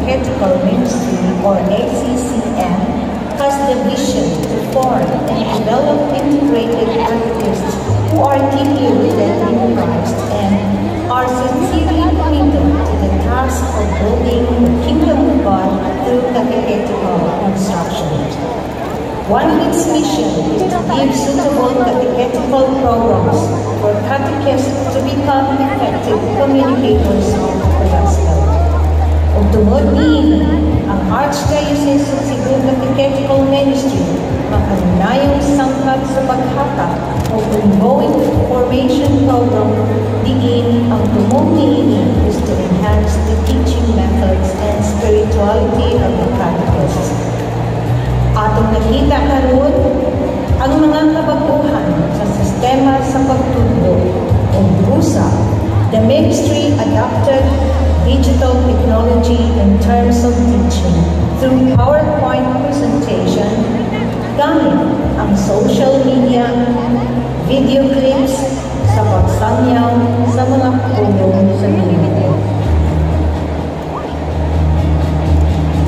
Catechetical Ministry, or ACCM, has the vision to form and develop integrated catechists who are deeply rooted in Christ and are sincerely committed to the task of building the kingdom of God through catechetical instruction. One of its missions is to give suitable catechetical programs for catechists to become effective communicators of the gospel. Ug tungod niini, ang Archdiocese of Cebu Catechetical Ministry makanunayong sangkap sa paghatag o ongoing formation program diin ang tungod niini is to enhance the teaching methods and spirituality of the catechists. Atong nakita karon ang mga kabaguhan sa sistema sa pagtudlo o busa. The ministry adopted digital technology in terms of teaching through PowerPoint presentation, gamit ang social media, video clips sa pagsanyaw sa mga pulong sa mundo.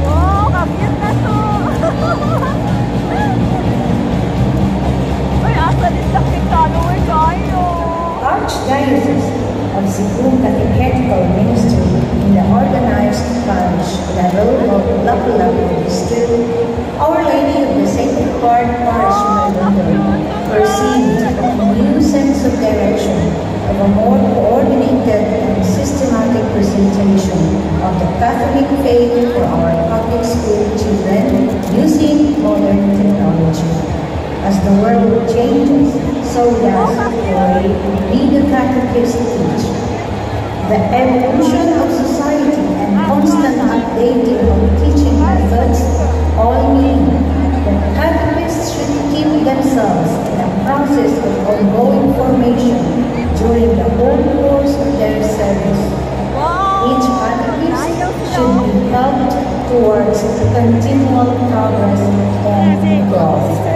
Wow, kapit na to! Ay, asa din sa kitano tayo! Archdiocese of Cebu Catechetical Ministry in the organized parish level of Lapu-Lapu District, Our Lady of the Sacred Heart Parish Member perceived a new sense of direction of a more coordinated and systematic presentation of the Catholic faith for our public school children using modern technology. As the world changes, so does the way we the catechists teach. The evolution of society and constant updating of teaching methods all mean that catechists should keep themselves in a process of ongoing formation during the whole course of their service. Each catechist should be helped towards continual progress and growth.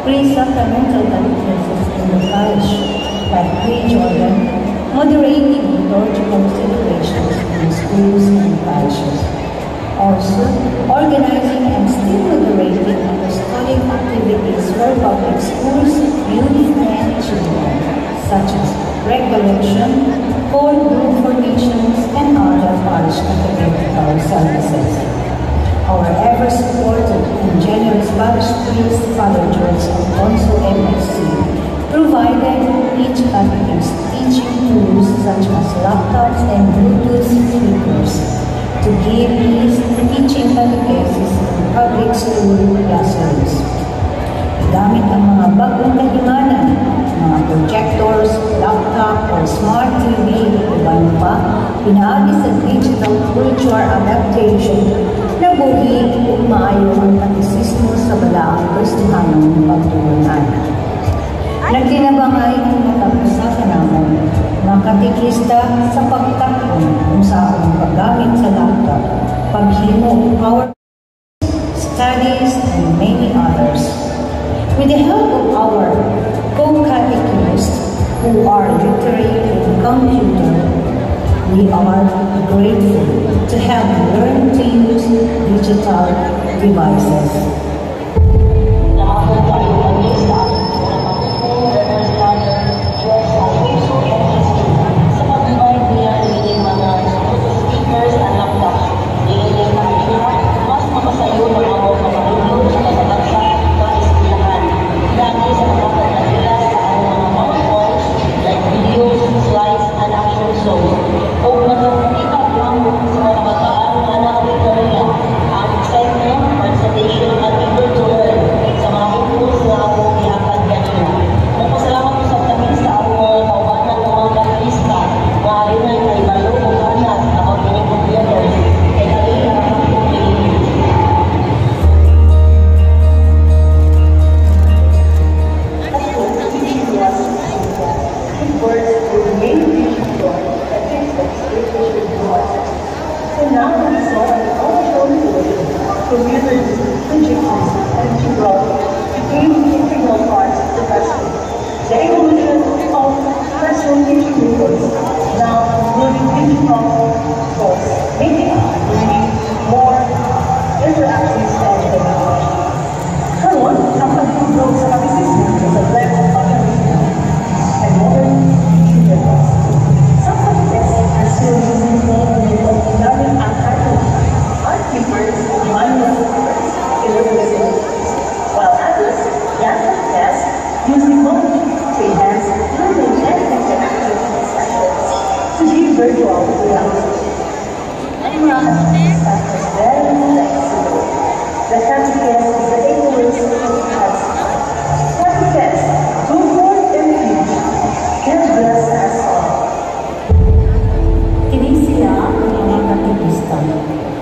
Pre-sacramental catechesis in the parish, like pre-Jordan, moderating liturgical celebrations in schools and parishes. Also, organizing and still moderating apostolic activities for public schools, youth, and children, such as recollection, core group formations, and other parish catechetical services. Our ever-supportive and generous parish priest, Father George Alfonso MSc, provided each catechist teaching tools such as laptops and Bluetooth speakers to give his teaching catechesis in public school classrooms. Gamit ang mga bagong kayuhanan, mga projectors, laptop, or smart TV, iban pa, pinaagi sa digital culture adaptation na buhi kung maayo ang katekismo sa balaang Kristihanong pagtulunan. Nagtinabangay ang matapusakan naman mga katekista sa pagtakon kung saan paggamit sa laptop, paghimo, power studies, and many others. With the help of our co-catechists, who are literate in computer, we are grateful to have learned to use digital devices.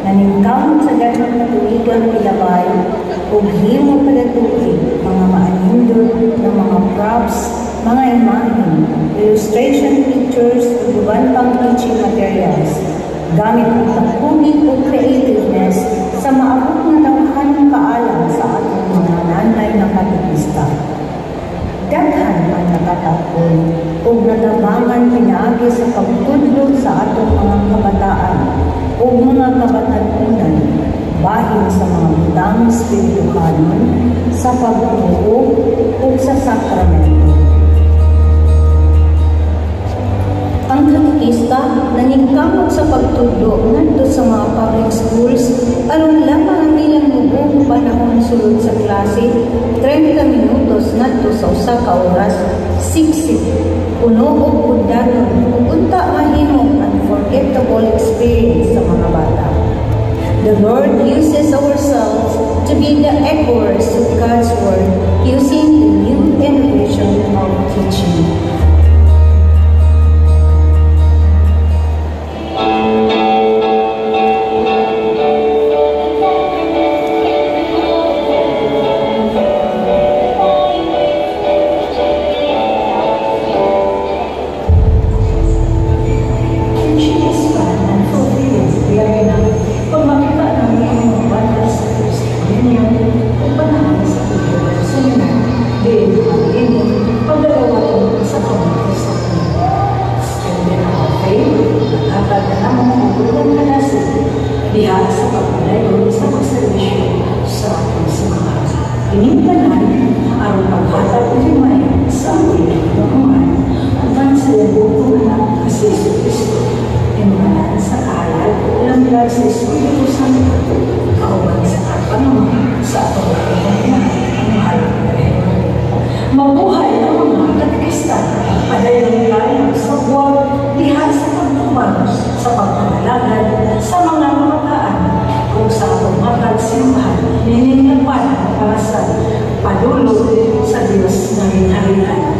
Naningkamot sa ganang tuligang ilabay o himo palatuin mga maanindot ng mga props, mga imahen, illustration pictures o iban pang teaching materials gamit ang pagpugit o creativeness sa maabot na dawhan kaalam sa atong mga nanay na katekista. Daghan ang nakatakon o natabangan pinaagi sa pagtudlo sa atong mga kabataan o mga kabatanunan bahin sa mga butang spirituhanon sa pagtuo o sa sakramento. Ang katekista naningkamot sa pagtudlo ngadto sa mga public schools aron lamang ang ilang mubong panahon sulod sa klase 30 minutos ngadto sa usa ka oras siksik puno og undanon ug unta mahimo unforgettable experience sa mga bata. The Lord uses ourselves to be the echoers of God's word using the new innovation of teaching. Mabuhay ang mga katekista, padayon sa buwan, diha sa pagtuman, sa pagpanalagad, sa mga kamataan, kung sa atong matag simbahan, nininapan para sa padulog sa Diyos na hinarian.